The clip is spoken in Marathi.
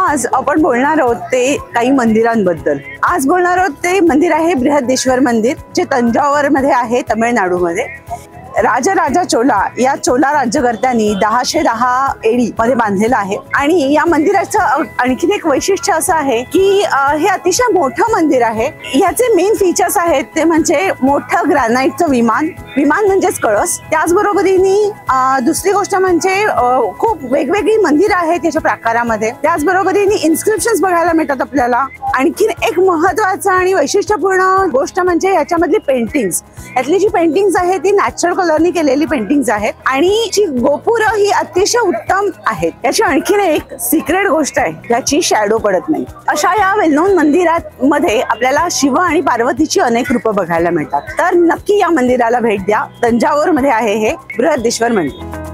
आज आपण बोलणार आहोत ते काही मंदिरांबद्दल। आज बोलणार आहोत ते मंदिर आहे बृहदेश्वर मंदिर, जे तंजावर मध्ये आहे, तामिळनाडूमध्ये। राजराजा चोला या चोला राज्यकर्त्यांनी 1010 एडी मध्ये बांधलेलं आहे। आणि या मंदिराचं आणखीन एक वैशिष्ट्य असं आहे की हे अतिशय मोठं मंदिर आहे। याचे मेन फीचर्स आहेत ते म्हणजे मोठं ग्रॅनाइटचं विमान म्हणजेच कळस। त्याचबरोबरीने दुसरी गोष्ट म्हणजे खूप वेगवेगळी मंदिरं आहेत याच्या प्रकारामध्ये। त्याचबरोबरीने इन्स्क्रिप्शन्स बघायला मिळतात आपल्याला। आणखीन एक महत्त्वाचं आणि वैशिष्ट्यपूर्ण गोष्ट म्हणजे याच्यामधली पेंटिंग्स। यातली जी पेंटिंग्स आहेत ती नॅचरल कलरनी केलेली पेंटिंग्स आहेत आणि जी गोपुरं ही अतिशय उत्तम आहेत। याची आणखीन एक सिक्रेट गोष्ट आहे, याची शॅडो पडत नाही। अशा या वेल-नोन मंदिरामध्ये आपल्याला शिव आणि पार्वतीची अनेक रूपं बघायला मिळतात। तर नक्की या मंदिराला भेट द्या। तंजावरमध्ये आहे हे बृहदेश्वर मंदिर।